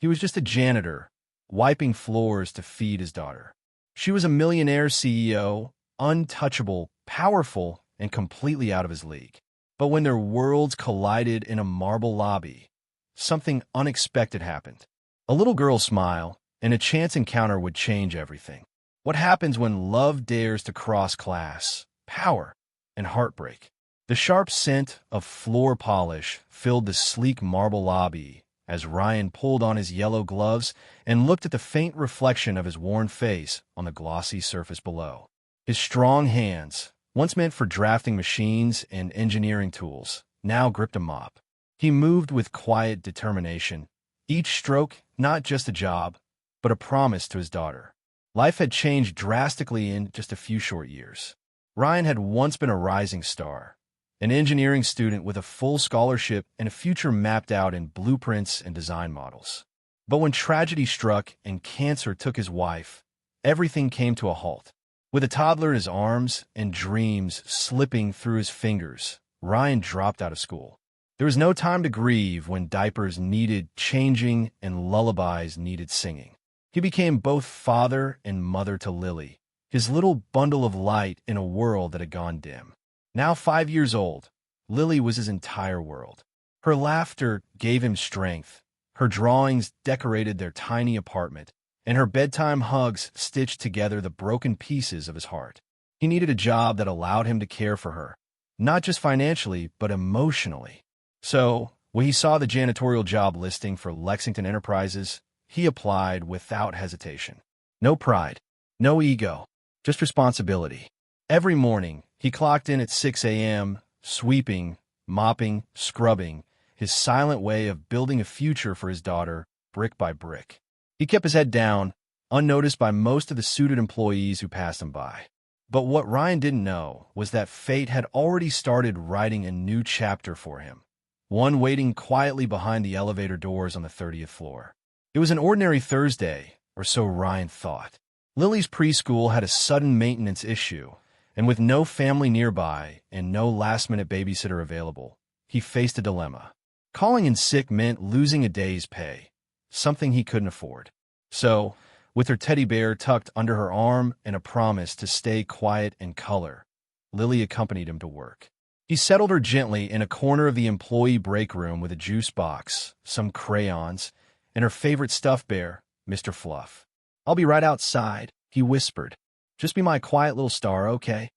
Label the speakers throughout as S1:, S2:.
S1: He was just a janitor, wiping floors to feed his daughter. She was a millionaire CEO, untouchable, powerful, and completely out of his league. But when their worlds collided in a marble lobby, something unexpected happened. A little girl's smile, and a chance encounter would change everything. What happens when love dares to cross class, power, and heartbreak? The sharp scent of floor polish filled the sleek marble lobby as Ryan pulled on his yellow gloves and looked at the faint reflection of his worn face on the glossy surface below. His strong hands, once meant for drafting machines and engineering tools, now gripped a mop. He moved with quiet determination, each stroke not just a job, but a promise to his daughter. Life had changed drastically in just a few short years. Ryan had once been a rising star, an engineering student with a full scholarship and a future mapped out in blueprints and design models. But when tragedy struck and cancer took his wife, everything came to a halt. With a toddler in his arms and dreams slipping through his fingers, Ryan dropped out of school. There was no time to grieve when diapers needed changing and lullabies needed singing. He became both father and mother to Lily, his little bundle of light in a world that had gone dim. Now 5 years old, Lily was his entire world. Her laughter gave him strength, her drawings decorated their tiny apartment, and her bedtime hugs stitched together the broken pieces of his heart. He needed a job that allowed him to care for her, not just financially, but emotionally. So, when he saw the janitorial job listing for Lexington Enterprises, he applied without hesitation. No pride, no ego, just responsibility. Every morning, he clocked in at 6 a.m., sweeping, mopping, scrubbing, his silent way of building a future for his daughter, brick by brick. He kept his head down, unnoticed by most of the suited employees who passed him by. But what Ryan didn't know was that fate had already started writing a new chapter for him, one waiting quietly behind the elevator doors on the 30th floor. It was an ordinary Thursday, or so Ryan thought. Lily's preschool had a sudden maintenance issue, and with no family nearby and no last-minute babysitter available, he faced a dilemma. Calling in sick meant losing a day's pay, something he couldn't afford. So, with her teddy bear tucked under her arm and a promise to stay quiet and color, Lily accompanied him to work. He settled her gently in a corner of the employee break room with a juice box, some crayons, and her favorite stuffed bear, Mr. Fluff. "I'll be right outside," he whispered. "Just be my quiet little star, okay?"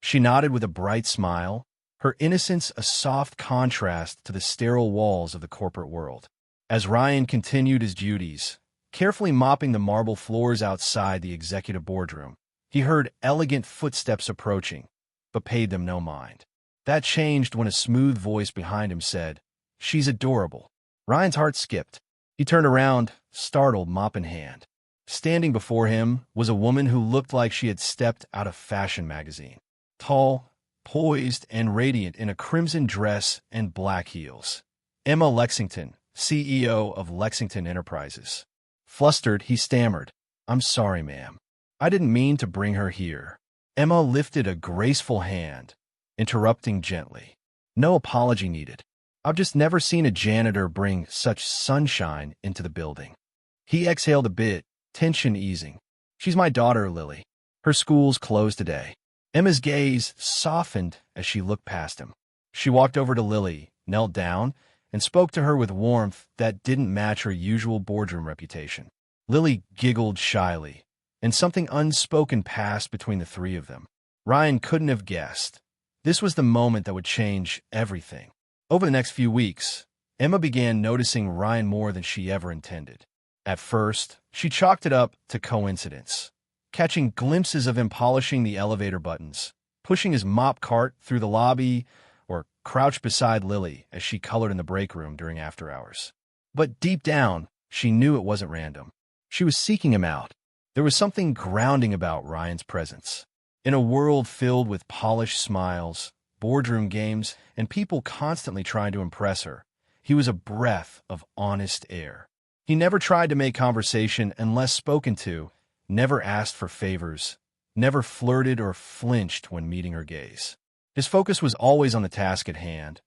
S1: She nodded with a bright smile, her innocence a soft contrast to the sterile walls of the corporate world. As Ryan continued his duties, carefully mopping the marble floors outside the executive boardroom, he heard elegant footsteps approaching, but paid them no mind. That changed when a smooth voice behind him said, "She's adorable." Ryan's heart skipped. He turned around, startled, mop in hand. Standing before him was a woman who looked like she had stepped out of a fashion magazine. Tall, poised, and radiant in a crimson dress and black heels. Emma Lexington, CEO of Lexington Enterprises. Flustered, he stammered, "I'm sorry, ma'am. I didn't mean to bring her here." Emma lifted a graceful hand, interrupting gently. "No apology needed. I've just never seen a janitor bring such sunshine into the building." He exhaled a bit, tension easing. "She's my daughter, Lily. Her school's closed today." Emma's gaze softened as she looked past him. She walked over to Lily, knelt down, and spoke to her with warmth that didn't match her usual boardroom reputation. Lily giggled shyly, and something unspoken passed between the three of them. Ryan couldn't have guessed. This was the moment that would change everything. Over the next few weeks, Emma began noticing Ryan more than she ever intended. At first, she chalked it up to coincidence, catching glimpses of him polishing the elevator buttons, pushing his mop cart through the lobby, or crouched beside Lily as she colored in the break room during after hours. But deep down, she knew it wasn't random. She was seeking him out. There was something grounding about Ryan's presence. In a world filled with polished smiles, boardroom games, and people constantly trying to impress her, he was a breath of honest air. He never tried to make conversation unless spoken to, never asked for favors, never flirted or flinched when meeting her gaze. His focus was always on the task at hand,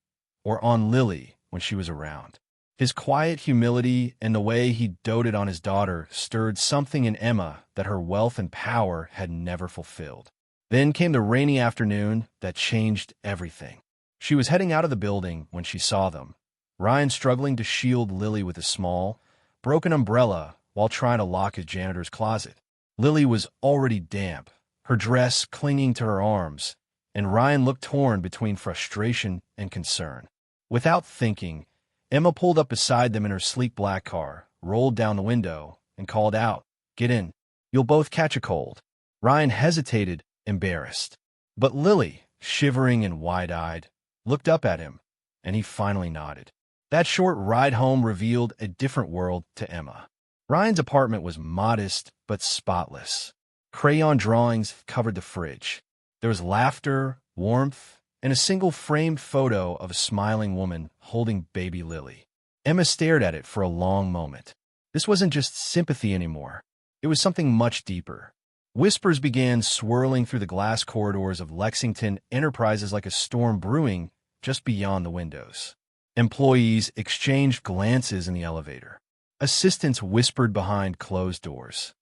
S1: or on Lily when she was around. His quiet humility and the way he doted on his daughter stirred something in Emma that her wealth and power had never fulfilled. Then came the rainy afternoon that changed everything. She was heading out of the building when she saw them, Ryan struggling to shield Lily with a small, broken umbrella while trying to lock his janitor's closet. Lily was already damp, her dress clinging to her arms, and Ryan looked torn between frustration and concern. Without thinking, Emma pulled up beside them in her sleek black car, rolled down the window, and called out, "Get in. You'll both catch a cold." Ryan hesitated, embarrassed. But Lily, shivering and wide-eyed, looked up at him, and he finally nodded. That short ride home revealed a different world to Emma. Ryan's apartment was modest but spotless. Crayon drawings covered the fridge. There was laughter, warmth, and a single framed photo of a smiling woman holding baby Lily. Emma stared at it for a long moment. This wasn't just sympathy anymore. It was something much deeper. Whispers began swirling through the glass corridors of Lexington Enterprises like a storm brewing just beyond the windows. Employees exchanged glances in the elevator. Assistants whispered behind closed doors.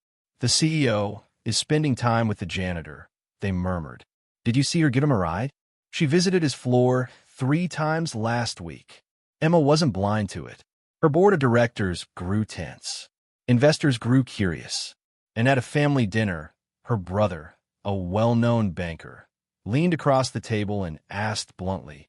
S1: "The CEO is spending time with the janitor," they murmured. "Did you see her give him a ride? She visited his floor 3 times last week." Emma wasn't blind to it. Her board of directors grew tense. Investors grew curious. And at a family dinner, her brother, a well-known banker, leaned across the table and asked bluntly,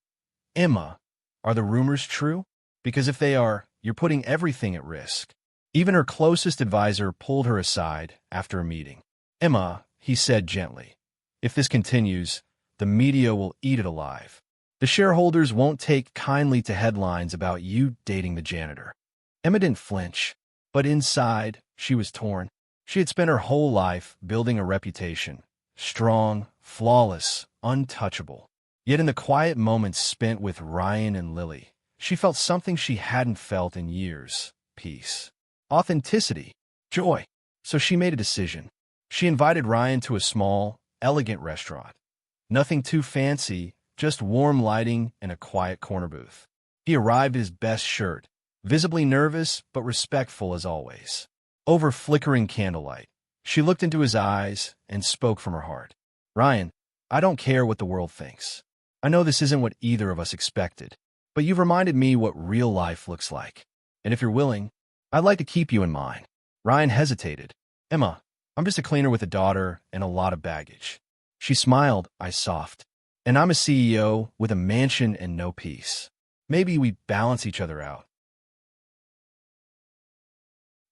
S1: "Emma, are the rumors true? Because if they are, you're putting everything at risk." Even her closest advisor pulled her aside after a meeting. "Emma," he said gently, "if this continues, the media will eat it alive. The shareholders won't take kindly to headlines about you dating the janitor." Emma didn't flinch, but inside, she was torn. She had spent her whole life building a reputation, strong, flawless, untouchable. Yet in the quiet moments spent with Ryan and Lily, she felt something she hadn't felt in years: peace, authenticity, joy. So she made a decision. She invited Ryan to a small, elegant restaurant. Nothing too fancy, just warm lighting and a quiet corner booth. He arrived in his best shirt, visibly nervous but respectful as always. Over flickering candlelight, she looked into his eyes and spoke from her heart. "Ryan, I don't care what the world thinks. I know this isn't what either of us expected, but you've reminded me what real life looks like. And if you're willing, I'd like to keep you in mind." Ryan hesitated. "Emma, I'm just a cleaner with a daughter and a lot of baggage." She smiled, eyes soft. "And I'm a CEO with a mansion and no peace. Maybe we balance each other out."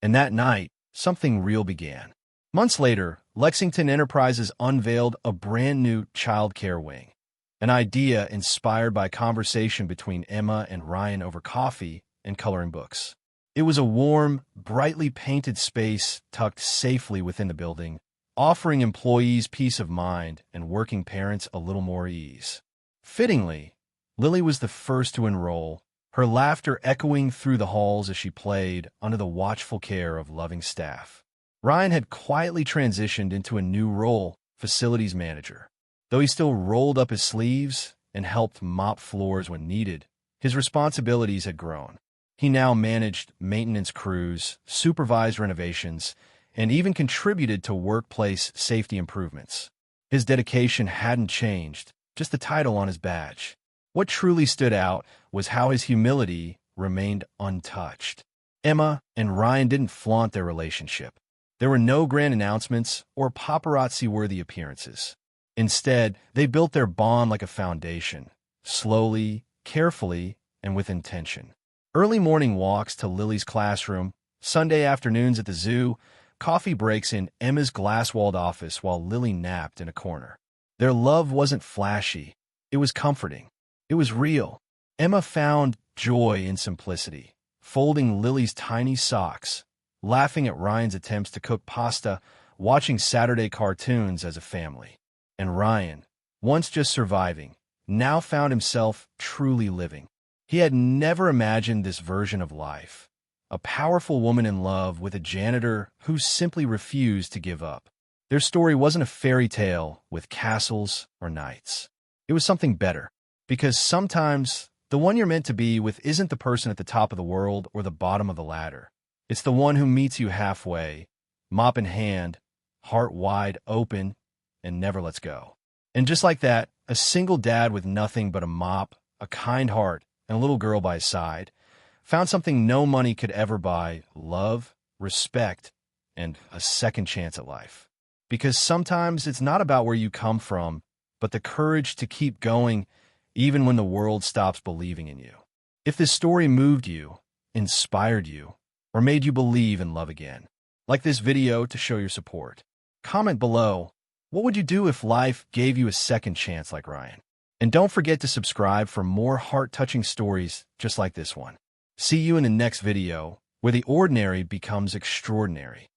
S1: And that night, something real began. Months later, Lexington Enterprises unveiled a brand new child care wing, an idea inspired by conversation between Emma and Ryan over coffee and coloring books. It was a warm, brightly painted space tucked safely within the building, offering employees peace of mind and working parents a little more ease. Fittingly, Lily was the first to enroll, her laughter echoing through the halls as she played under the watchful care of loving staff. Ryan had quietly transitioned into a new role, facilities manager. Though he still rolled up his sleeves and helped mop floors when needed, his responsibilities had grown. He now managed maintenance crews, supervised renovations, and even contributed to workplace safety improvements. His dedication hadn't changed, just the title on his badge. What truly stood out was how his humility remained untouched. Emma and Ryan didn't flaunt their relationship. There were no grand announcements or paparazzi-worthy appearances. Instead, they built their bond like a foundation, slowly, carefully, and with intention. Early morning walks to Lily's classroom, Sunday afternoons at the zoo, coffee breaks in Emma's glass-walled office while Lily napped in a corner. Their love wasn't flashy. It was comforting. It was real. Emma found joy in simplicity, folding Lily's tiny socks, laughing at Ryan's attempts to cook pasta, watching Saturday cartoons as a family. And Ryan, once just surviving, now found himself truly living. He had never imagined this version of life, a powerful woman in love with a janitor who simply refused to give up. Their story wasn't a fairy tale with castles or knights. It was something better, because sometimes The one you're meant to be with isn't the person at the top of the world or the bottom of the ladder. It's the one who meets you halfway, mop in hand, heart wide open, and never lets go. And just like that, a single dad with nothing but a mop, a kind heart, and a little girl by his side found something no money could ever buy: love, respect, and a second chance at life. Because sometimes it's not about where you come from, but the courage to keep going even when the world stops believing in you. If this story moved you, inspired you, or made you believe in love again, like this video to show your support. Comment below, what would you do if life gave you a second chance like Ryan? And don't forget to subscribe for more heart-touching stories just like this one. See you in the next video, where the ordinary becomes extraordinary.